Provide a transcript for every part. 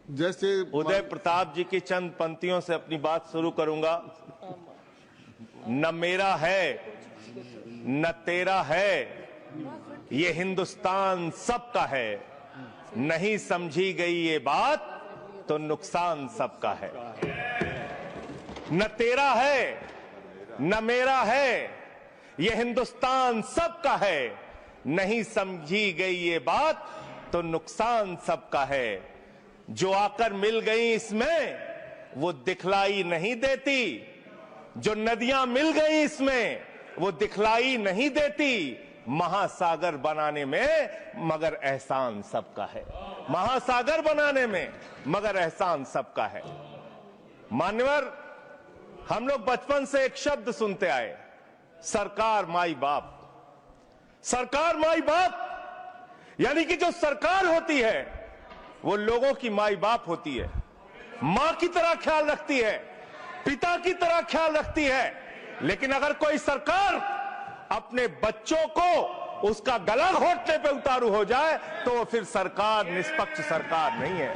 जैसे उदय प्रताप जी की चंद पंक्तियों से अपनी बात शुरू करूंगा। न मेरा है न तेरा है, ये हिंदुस्तान सबका है। नहीं समझी गई ये बात तो नुकसान सबका है। न तेरा है न मेरा है, ये हिंदुस्तान सबका है। नहीं समझी गई ये बात तो नुकसान सबका है। जो आकर मिल गई इसमें वो दिखलाई नहीं देती, जो नदियां मिल गई इसमें वो दिखलाई नहीं देती। महासागर बनाने में मगर एहसान सबका है। महासागर बनाने में मगर एहसान सबका है। मान्यवर, हम लोग बचपन से एक शब्द सुनते आए, सरकार माई बाप। सरकार माई बाप यानी कि जो सरकार होती है वो लोगों की माई बाप होती है, मां की तरह ख्याल रखती है, पिता की तरह ख्याल रखती है। लेकिन अगर कोई सरकार अपने बच्चों को उसका गला घोटने पे उतारू हो जाए तो वो फिर सरकार निष्पक्ष सरकार नहीं है,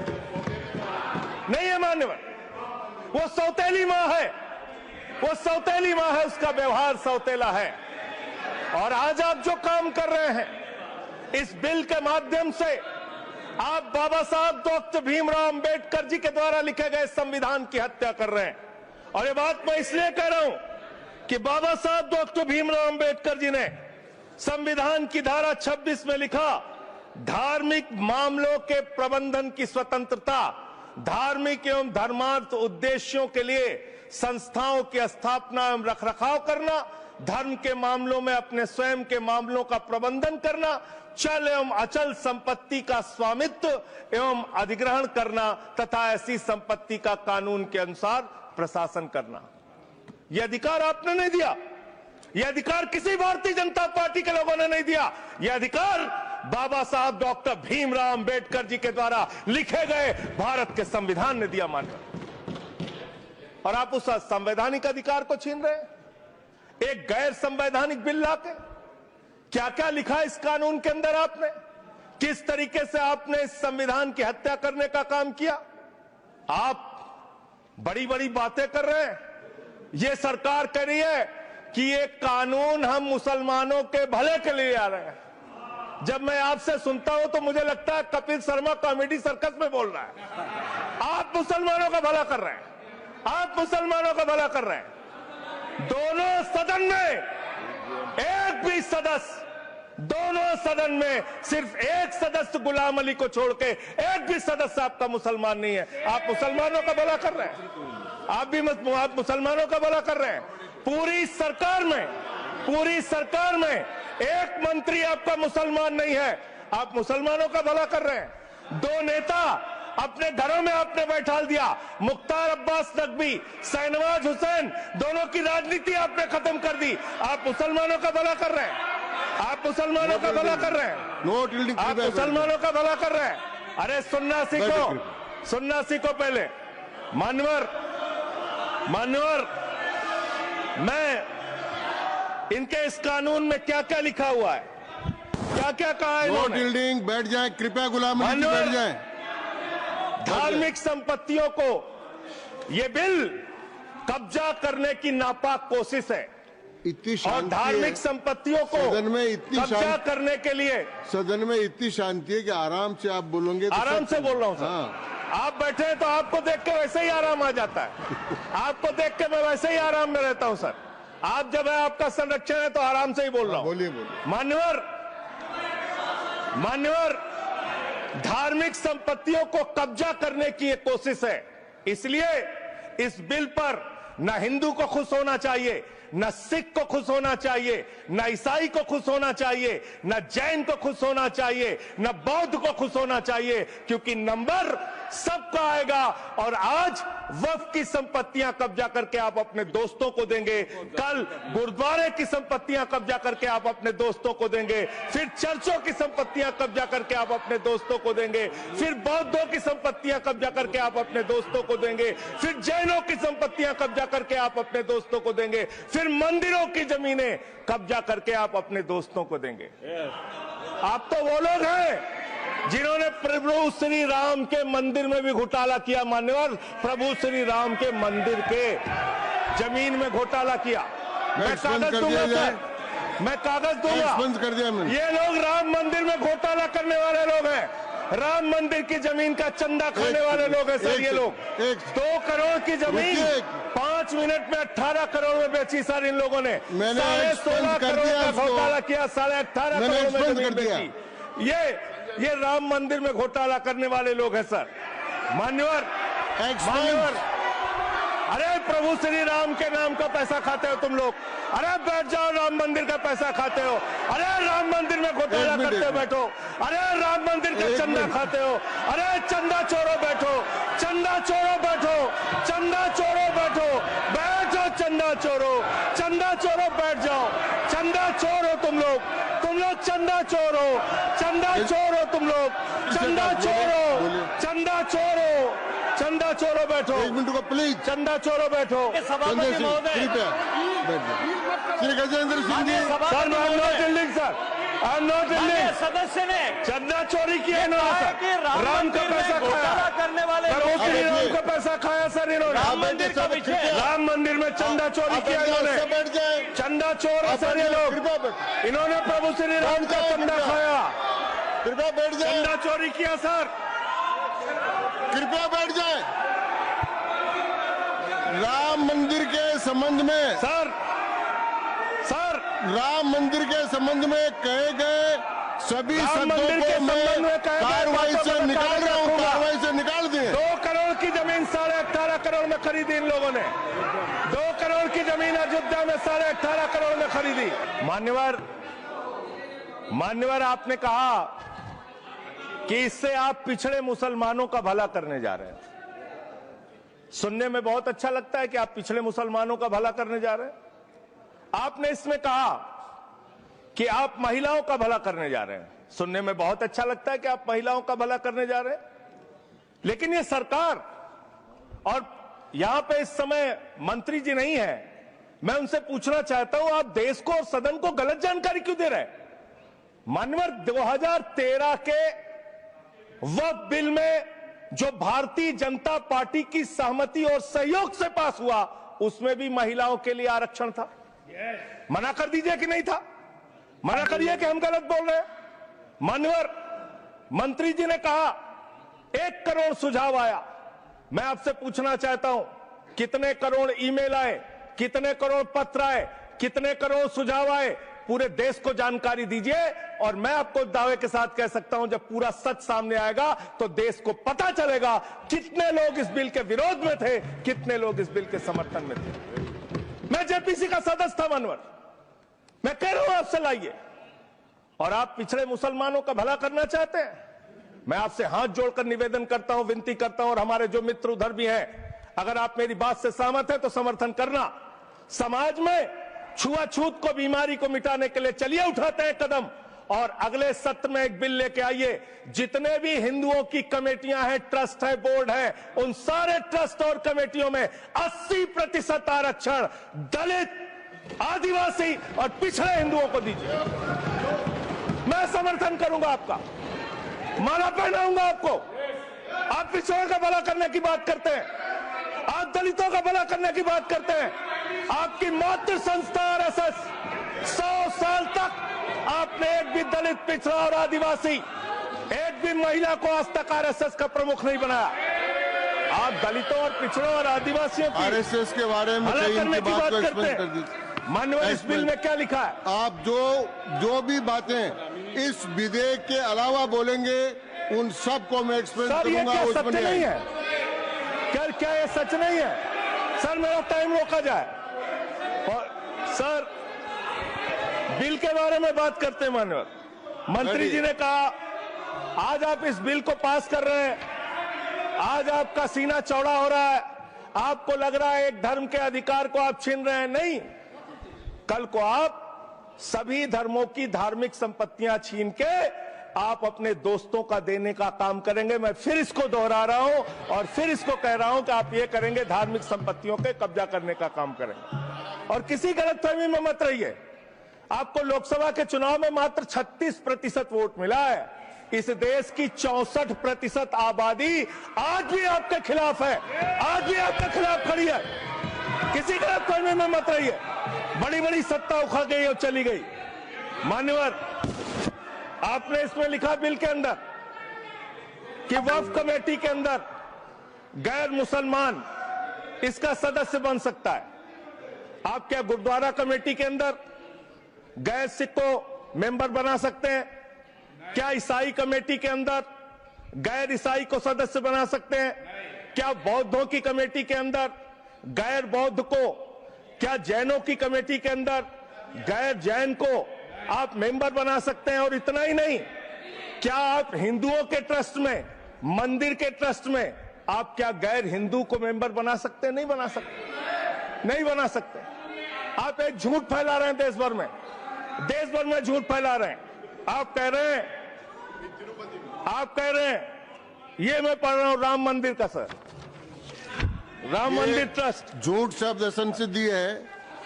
नहीं है मान्यवर। वो सौतेली मां है, वो सौतेली मां है, उसका व्यवहार सौतेला है। और आज आप जो काम कर रहे हैं इस बिल के माध्यम से, आप बाबा साहब डॉक्टर भीमराव अंबेडकर जी के द्वारा लिखे गए संविधान की हत्या कर रहे हैं। और ये बात मैं इसलिए कह रहा हूं कि बाबा साहब डॉक्टर भीमराव अंबेडकर जी ने संविधान की धारा 26 में लिखा, धार्मिक मामलों के प्रबंधन की स्वतंत्रता, धार्मिक एवं धर्मार्थ उद्देश्यों के लिए संस्थाओं की स्थापना एवं रखरखाव करना, धर्म के मामलों में अपने स्वयं के मामलों का प्रबंधन करना, चल एवं अचल संपत्ति का स्वामित्व एवं अधिग्रहण करना तथा ऐसी संपत्ति का कानून के अनुसार प्रशासन करना। यह अधिकार आपने नहीं दिया, यह अधिकार किसी भारतीय जनता पार्टी के लोगों ने नहीं दिया। यह अधिकार बाबा साहब डॉक्टर भीमराव अंबेडकर जी के द्वारा लिखे गए भारत के संविधान ने दिया मानकर। और आप उस संवैधानिक अधिकार को छीन रहे हैं एक गैर संवैधानिक बिल लाके। क्या क्या लिखा इस कानून के अंदर आपने, किस तरीके से आपने इस संविधान की हत्या करने का काम किया। आप बड़ी बड़ी बातें कर रहे हैं। ये सरकार कह रही है कि ये कानून हम मुसलमानों के भले के लिए आ रहे हैं। जब मैं आपसे सुनता हूं तो मुझे लगता है कपिल शर्मा कॉमेडी सर्कस में बोल रहा है। आप मुसलमानों का भला कर रहे हैं, आप मुसलमानों का भला कर रहे हैं। दोनों सदन में एक भी सदस्य, दोनों सदन में सिर्फ एक सदस्य गुलाम अली को छोड़ के एक भी सदस्य आपका मुसलमान नहीं है। आप मुसलमानों का भला कर रहे हैं, आप मुसलमानों का भला कर रहे हैं। पूरी सरकार में एक मंत्री आपका मुसलमान नहीं है, आप मुसलमानों का भला कर रहे हैं। दो नेता अपने घरों में आपने बैठा दिया, मुख्तार अब्बास नकवी, शाहनवाज हुसैन, दोनों की राजनीति आपने खत्म कर दी। आप मुसलमानों का भला कर रहे हैं, आप मुसलमानों का भला कर रहे हैं, आप मुसलमानों का भला कर रहे हैं। अरे सुनना सीखो, सुनना सीखो पहले। मान्यवर, मैं इनके इस कानून में क्या क्या लिखा हुआ है, क्या क्या कहा है इन्होंने। बैठ जाए कृपया, गुलाम अली बैठ जाए। धार्मिक संपत्तियों को ये बिल कब्जा करने की नापाक कोशिश है। इतनी और धार्मिक संपत्तियों को सदन में इतनी कब्जा करने के लिए सदन में इतनी शांति है कि आराम से आप बोलोगे तो आराम से बोल रहा हूं सर। हाँ। आप बैठे हैं तो आपको देख के वैसे ही आराम आ जाता है। आपको देख के मैं वैसे ही आराम में रहता हूं सर। आप जब है आपका संरक्षण है तो आराम से ही बोल रहा हूं। बोलिए। मान्यवर, धार्मिक संपत्तियों को कब्जा करने की एक कोशिश है। इसलिए इस बिल पर न हिंदू को खुश होना चाहिए, न सिख को खुश होना चाहिए, न ईसाई को खुश होना चाहिए, न जैन को खुश होना चाहिए, न बौद्ध को खुश होना चाहिए, क्योंकि नंबर सबका आएगा। और आज वक्फ की संपत्तियां कब्जा करके आप अपने दोस्तों को देंगे, कल गुरुद्वारे की संपत्तियां कब्जा करके आप अपने दोस्तों को देंगे, फिर चर्चों की संपत्तियां कब्जा करके आप अपने दोस्तों को देंगे, फिर बौद्धों की संपत्तियां कब्जा करके आप अपने दोस्तों को देंगे, फिर जैनों की संपत्तियां कब्जा करके आप अपने दोस्तों को देंगे, फिर मंदिरों की जमीनें कब्जा करके आप अपने दोस्तों को देंगे। आप तो वो लोग हैं जिन्होंने प्रभु श्री राम के मंदिर में भी घोटाला किया। मान्यवर, प्रभु श्री राम के मंदिर के जमीन में घोटाला किया। मैं कागज दूंगा सर, मैं कागज दूंगा। बंद कर दिया मैंने। ये लोग राम मंदिर में घोटाला करने वाले लोग हैं। राम मंदिर की जमीन का चंदा खाने वाले लोग हैं सर। ये लोग 2 करोड़ की जमीन 5 मिनट में 18 करोड़ में बेची सर इन लोगों ने। 16.5 करोड़ का घोटाला किया, 18.5 करोड़ में जमीन बेची। ये राम मंदिर में घोटाला करने वाले लोग हैं सर। मान्यवर, अरे प्रभु श्री राम के नाम का पैसा खाते हो तुम लोग। अरे बैठ जाओ, राम मंदिर का पैसा खाते हो। अरे राम मंदिर में घोटाला करते हो, बैठो। अरे राम मंदिर का चंदा खाते हो। अरे चंदा चोरो बैठो, चंदा चोरो बैठो, चंदा चोरो बैठो, बैठो चंदा चोरो, चंदा चोरो बैठ जाओ। चंदा चोरो तुम लोग चंदा चोरो, चंदा चोरो तुम लोग, चंदा चोरो, चंदा चोरो, चंदा चोरो बैठो। 1 मिनट को प्लीज। चंदा चोरो बैठो। सभापति महोदय, Shri Gajendra Singh ji. Sir, I am not dealing sir, I am not dealing. सदस्य ने चंदा चोरी किया इन्होंने सर। राम का पैसा खाया करने वाले राम का पैसा खाया सर इन्होंने। राम मंदिर का विषय, राम मंदिर में चंदा चोरी किया इन्होंने। चंदा चोर है सर ये लोग। इन्होंने प्रभु श्री राम का चंदा खाया। कृपया बैठ जाए। चंदा चोरी किया सर। कृपया बैठ जाए। राम मंदिर के संबंध में सर राम मंदिर के संबंध में कहे गए सभी शब्दों को मैं कार्रवाई से निकाल रहा हूं, कार्रवाई से निकाल दिए। 2 करोड़ की जमीन 18.5 करोड़ में खरीदी इन लोगों ने। 2 करोड़ की जमीन अयोध्या में 18.5 करोड़ में खरीदी। मान्यवर, आपने कहा कि इससे आप पिछड़े मुसलमानों का भला करने जा रहे हैं। सुनने में बहुत अच्छा लगता है कि आप पिछड़े मुसलमानों का भला करने जा रहे हैं। आपने इसमें कहा कि आप महिलाओं का भला करने जा रहे हैं। सुनने में बहुत अच्छा लगता है कि आप महिलाओं का भला करने जा रहे हैं, लेकिन ये सरकार और यहां पे इस समय मंत्री जी नहीं है, मैं उनसे पूछना चाहता हूं, आप देश को और सदन को गलत जानकारी क्यों दे रहे हैं? मान्यवर, 2013 के वक्फ बिल में जो भारतीय जनता पार्टी की सहमति और सहयोग से पास हुआ, उसमें भी महिलाओं के लिए आरक्षण था। मना कर दीजिए कि नहीं था? मना करिए कि हम गलत बोल रहे हैं। मान्यवर, मंत्री जी ने कहा 1 करोड़ सुझाव आया। मैं आपसे पूछना चाहता हूं, कितने करोड़ ईमेल आए, कितने करोड़ पत्र आए, कितने करोड़ सुझाव आए? पूरे देश को जानकारी दीजिए। और मैं आपको दावे के साथ कह सकता हूं, जब पूरा सच सामने आएगा तो देश को पता चलेगा कितने लोग इस बिल के विरोध में थे, कितने लोग इस बिल के समर्थन में थे। मैं जेपीसी का सदस्य था मानवर, मैं कह रहा हूं आपसे लाइए। और आप पिछड़े मुसलमानों का भला करना चाहते हैं? मैं आपसे हाथ जोड़कर निवेदन करता हूं, विनती करता हूं, और हमारे जो मित्र उधर भी हैं, अगर आप मेरी बात से सहमत हैं तो समर्थन करना। समाज में छुआछूत को, बीमारी को मिटाने के लिए चलिए उठाते हैं कदम, और अगले सत्र में एक बिल लेके आइए। जितने भी हिंदुओं की कमेटियां हैं, ट्रस्ट है, बोर्ड है, उन सारे ट्रस्ट और कमेटियों में 80% आरक्षण दलित, आदिवासी और पिछड़े हिंदुओं को दीजिए। मैं समर्थन करूंगा आपका, माला पहनाऊंगा आपको। आप पिछड़ों का भला करने की बात करते हैं, आप दलितों का भला करने की बात करते हैं। आपकी मातृ संस्था आरएसएस 100 साल तक आपने एक भी दलित, पिछड़ा और आदिवासी, एक भी महिला को आज तक आरएसएस का प्रमुख नहीं बनाया। आप दलितों और पिछड़ों और आदिवासियों की आरएसएस के बारे में भला करने की बात करते कर हैं। दीजिए। माननीय, इस बिल में क्या लिखा है? आप जो भी बातें इस विधेयक के अलावा बोलेंगे, उन सबको मैं एक्सप्लेन करूंगा। क्या उसमें सच नहीं है? क्या ये सच नहीं है? सर, मेरा टाइम रोका जाए। और सर, बिल के बारे में बात करते हैं। माननीय मंत्री जी ने कहा आज आप इस बिल को पास कर रहे हैं, आज आपका सीना चौड़ा हो रहा है, आपको लग रहा है एक धर्म के अधिकार को आप छीन रहे हैं। नहीं, कल को आप सभी धर्मों की धार्मिक संपत्तियां छीन के आप अपने दोस्तों का देने का काम करेंगे। मैं फिर इसको दोहरा रहा हूं और फिर इसको कह रहा हूं कि आप ये करेंगे, धार्मिक संपत्तियों के कब्जा करने का काम करेंगे। और किसी गलतफहमी में मत रहिए। आपको लोकसभा के चुनाव में मात्र 36% वोट मिला है। इस देश की 64% आबादी आज भी आपके खिलाफ है, आज भी आपके खिलाफ खड़ी है। किसी का कोने में मत रहिए। बड़ी बड़ी सत्ता उखड़ गई और चली गई। मान्यवर, आपने इसमें लिखा बिल के अंदर कि वक्फ कमेटी के अंदर गैर मुसलमान इसका सदस्य बन सकता है। आप क्या गुरुद्वारा कमेटी के अंदर गैर सिख को मेंबर बना सकते हैं? क्या ईसाई कमेटी के अंदर गैर ईसाई को सदस्य बना सकते हैं? क्या बौद्धों की कमेटी के अंदर गैर बौद्ध को, क्या जैनों की कमेटी के अंदर गैर जैन को आप मेंबर बना सकते हैं? और इतना ही नहीं, क्या आप हिंदुओं के ट्रस्ट में, मंदिर के ट्रस्ट में आप क्या गैर हिंदू को मेंबर बना सकते हैं? नहीं बना सकते, नहीं बना सकते। आप एक झूठ फैला रहे हैं देश भर में झूठ फैला रहे हैं। आप कह रहे हैं ये मैं पढ़ रहा हूं राम मंदिर का, सर, राम मंदिर ट्रस्ट। झूठ शब्द असंसदीय है,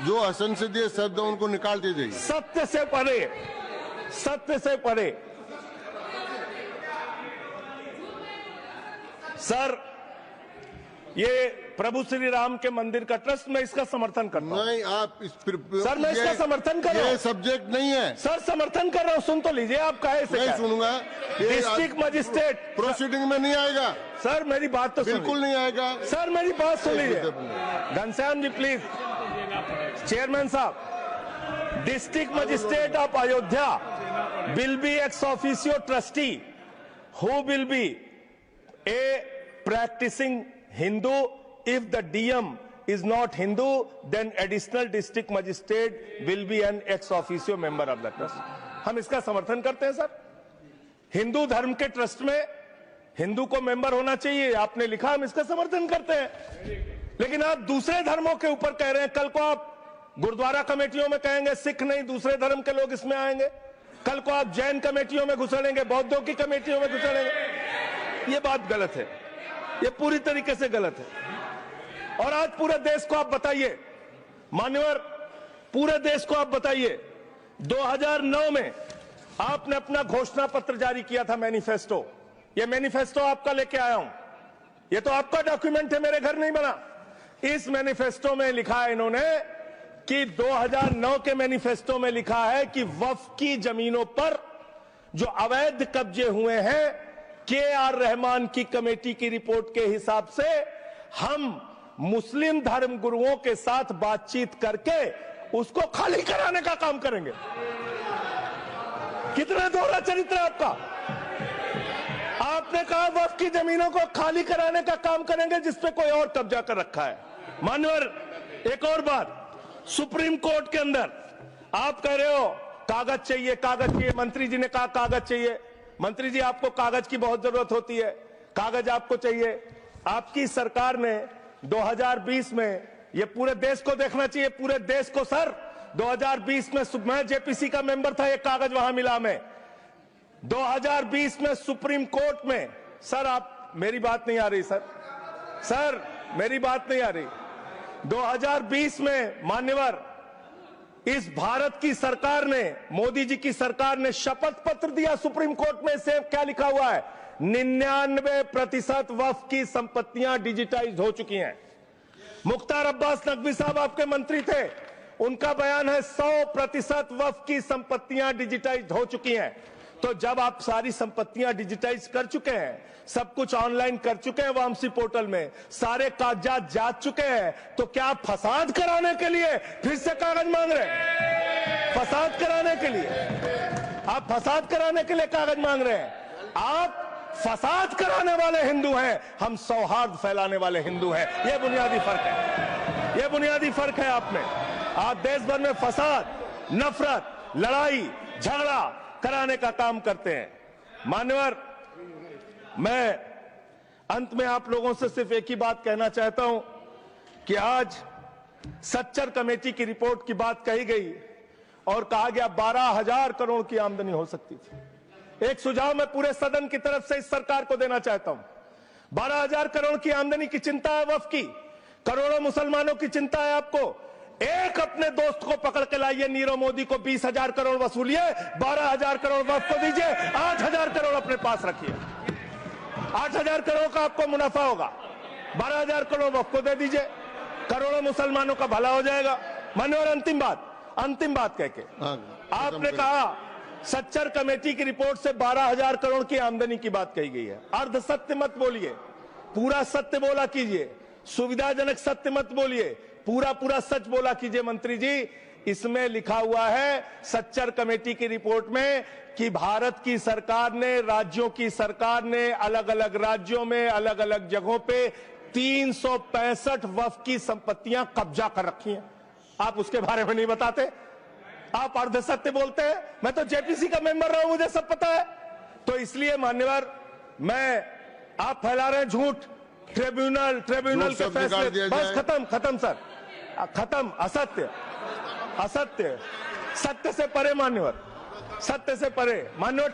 जो असंसदीय शब्द है उनको निकाल दीजिए। सत्य से परे, सत्य से परे। सर, ये प्रभु श्री राम के मंदिर का ट्रस्ट, मैं इसका समर्थन करता हूं। नहीं, आप सर, मैं इसका समर्थन कर रहा हूं। ये सब्जेक्ट नहीं है सर, समर्थन कर रहा हूं। सुन तो लीजिए, आप कहे से नहीं सुनूंगा। डिस्ट्रिक्ट मजिस्ट्रेट प्रोसीडिंग में नहीं आएगा। सर, मेरी बात तो बिल्कुल नहीं आएगा। सर, मेरी बात सुन लीजिए। घनश्याम जी प्लीज, चेयरमैन साहब, district magistrate of Ayodhya will be ex officio trustee who will be A practicing Hindu. If the DM is not Hindu, then additional district magistrate will be an ex officio member of the trust. हम इसका समर्थन करते हैं sir. Hindu धर्म के trust में हिंदू को member होना चाहिए, आपने लिखा, हम इसका समर्थन करते हैं। लेकिन आप दूसरे धर्मों के ऊपर कह रहे हैं। कल को आप गुरुद्वारा कमेटियों में कहेंगे सिख नहीं, दूसरे धर्म के लोग इसमें आएंगे। कल को आप जैन कमेटियों में घुसड़ेंगे, बौद्धों की कमेटियों में घुसड़ेंगे। ये बात गलत है, ये पूरी तरीके से गलत है। और आज पूरे देश को आप बताइए, मान्यवर, पूरे देश को आप बताइए, 2009 में आपने अपना घोषणा पत्र जारी किया था, मैनिफेस्टो। ये मैनिफेस्टो आपका लेके आया हूं, ये तो आपका डॉक्यूमेंट है, मेरे घर नहीं बना। इस मैनिफेस्टो में लिखा है इन्होंने कि 2009 के मैनिफेस्टो में लिखा है कि वक्फ की जमीनों पर जो अवैध कब्जे हुए हैं, के.आर. रहमान की कमेटी की रिपोर्ट के हिसाब से हम मुस्लिम धर्म गुरुओं के साथ बातचीत करके उसको खाली कराने का काम करेंगे। कितना दोहरा चरित्र है आपका। आपने कहा वक्फ की जमीनों को खाली कराने का काम करेंगे जिसपे कोई और कब्जा कर रखा है। मान्यवर, एक और बात, सुप्रीम कोर्ट के अंदर आप कह रहे हो कागज चाहिए, कागज चाहिए। मंत्री जी ने कहा कागज चाहिए। मंत्री जी, आपको कागज की बहुत जरूरत होती है, कागज आपको चाहिए। आपकी सरकार ने 2020 में, ये पूरे देश को देखना चाहिए, पूरे देश को सर, 2020 में मैं जेपीसी का मेंबर था, एक कागज वहां मिला मैं 2020 में सुप्रीम कोर्ट में। सर, आप, मेरी बात नहीं आ रही सर, मेरी बात नहीं आ रही। 2020 में मान्यवर, इस भारत की सरकार ने, मोदी जी की सरकार ने शपथ पत्र दिया सुप्रीम कोर्ट में। से क्या लिखा हुआ है? 99% वक्फ की संपत्तियां डिजिटाइज हो चुकी हैं। मुख्तार अब्बास नकवी साहब आपके मंत्री थे, उनका बयान है 100% वक्फ की संपत्तियां डिजिटाइज हो चुकी हैं। तो जब आप सारी संपत्तियां डिजिटाइज कर चुके हैं, सब कुछ ऑनलाइन कर चुके हैं वामसी पोर्टल में, सारे कागजात जांच चुके हैं, तो क्या आप फसाद कराने के लिए फिर से कागज मांग रहे हैं? फसाद कराने के लिए, आप फसाद कराने के लिए कागज मांग रहे हैं। आप फसाद कराने वाले हिंदू हैं, हम सौहार्द फैलाने वाले हिंदू हैं। यह बुनियादी फर्क है, यह बुनियादी फर्क है आप में। आप देश भर में फसाद, नफरत, लड़ाई, झगड़ा कराने का काम करते हैं। मान्यवर, मैं अंत में आप लोगों से सिर्फ एक ही बात कहना चाहता हूं कि आज सच्चर कमेटी की रिपोर्ट की बात कही गई और कहा गया 12,000 करोड़ की आमदनी हो सकती थी। एक सुझाव मैं पूरे सदन की तरफ से इस सरकार को देना चाहता हूं। 12,000 करोड़ की आमदनी की चिंता है वक्फ की, करोड़ों मुसलमानों की चिंता है आपको। एक अपने दोस्त को पकड़ के लाइए, नीरव मोदी को 20,000 करोड़ वसूलिए, 12,000 करोड़ वक्फ को दीजिए, 8,000 करोड़ अपने पास रखिए। 8,000 करोड़ का आपको मुनाफा होगा, 12,000 करोड़ वक्फ को दे दीजिए, करोड़ों मुसलमानों का भला हो जाएगा। मान्यवर, अंतिम बात कह के आपने कहा सच्चर कमेटी की रिपोर्ट से 12,000 करोड़ की आमदनी की बात कही गई है। अर्ध सत्य मत बोलिए, पूरा सत्य बोला कीजिए। सुविधाजनक सत्य मत बोलिए, पूरा सच बोला कीजिए। मंत्री जी, इसमें लिखा हुआ है सच्चर कमेटी की रिपोर्ट में कि भारत की सरकार ने, राज्यों की सरकार ने अलग अलग राज्यों में अलग अलग जगहों पे 365 वक्फ की संपत्तियां कब्जा कर रखी हैं। आप उसके बारे में नहीं बताते, आप अर्ध सत्य बोलते हैं। मैं तो जेपीसी का मेंबर रहा हूं, मुझे सब पता है। तो इसलिए मान्यवर, आप फैला रहे हैं झूठ। ट्रिब्यूनल के फैसले, बस खत्म सर, खत्म। असत्य, सत्य से परे मान्यवर, सत्य से परे मान्यवर।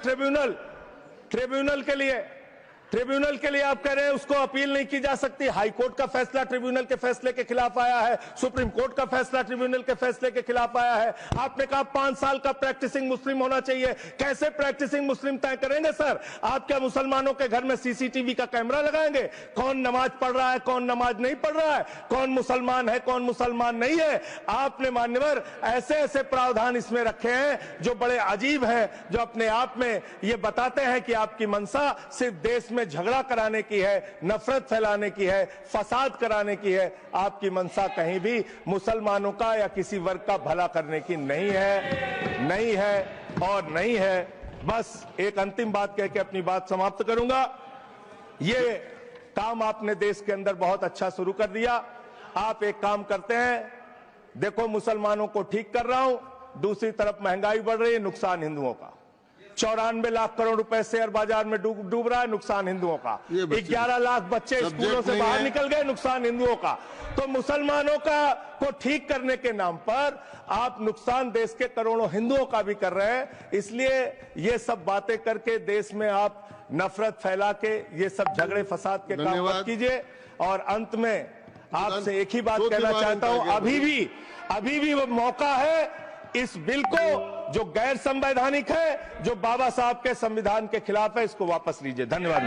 ट्रिब्यूनल के लिए आप कह रहे हैं उसको अपील नहीं की जा सकती। हाई कोर्ट का फैसला ट्रिब्यूनल के फैसले के खिलाफ आया है, सुप्रीम कोर्ट का फैसला ट्रिब्यूनल के फैसले के खिलाफ आया है। आपने कहा 5 साल का प्रैक्टिसिंग मुस्लिम होना चाहिए। कैसे प्रैक्टिसिंग मुस्लिम तय करेंगे सर? आप क्या मुसलमानों के घर में सीसीटीवी का कैमरा लगाएंगे? कौन नमाज पढ़ रहा है, कौन नमाज नहीं पढ़ रहा है, कौन मुसलमान है, कौन मुसलमान नहीं है? आपने मान्यवर ऐसे प्रावधान इसमें रखे हैं जो बड़े अजीब हैं, जो अपने आप में ये बताते हैं कि आपकी मंशा सिर्फ देश में झगड़ा कराने की है, नफरत फैलाने की है, फसाद कराने की है। आपकी मंशा कहीं भी मुसलमानों का या किसी वर्ग का भला करने की नहीं है। बस एक अंतिम बात कह के अपनी बात समाप्त करूंगा। ये काम आपने देश के अंदर बहुत अच्छा शुरू कर दिया। आप एक काम करते हैं, देखो मुसलमानों को ठीक कर रहा हूं, दूसरी तरफ महंगाई बढ़ रही है, नुकसान हिंदुओं का। 94 लाख करोड़ रुपए शेयर बाजार में डूब रहा है, नुकसान हिंदुओं का। 11 लाख बच्चे स्कूलों से बाहर निकल गए, नुकसान हिंदुओं का। तो मुसलमानों को ठीक करने के नाम पर आप नुकसान देश के करोड़ों हिंदुओं का भी कर रहे हैं। इसलिए ये सब बातें करके देश में आप नफरत फैला के ये सब झगड़े फसाद के काम मत कीजिए। और अंत में आपसे एक ही बात कहना चाहता हूं, अभी भी वो मौका है इस बिल को जो गैर संवैधानिक है, जो बाबा साहब के संविधान के खिलाफ है, इसको वापस लीजिए। धन्यवाद।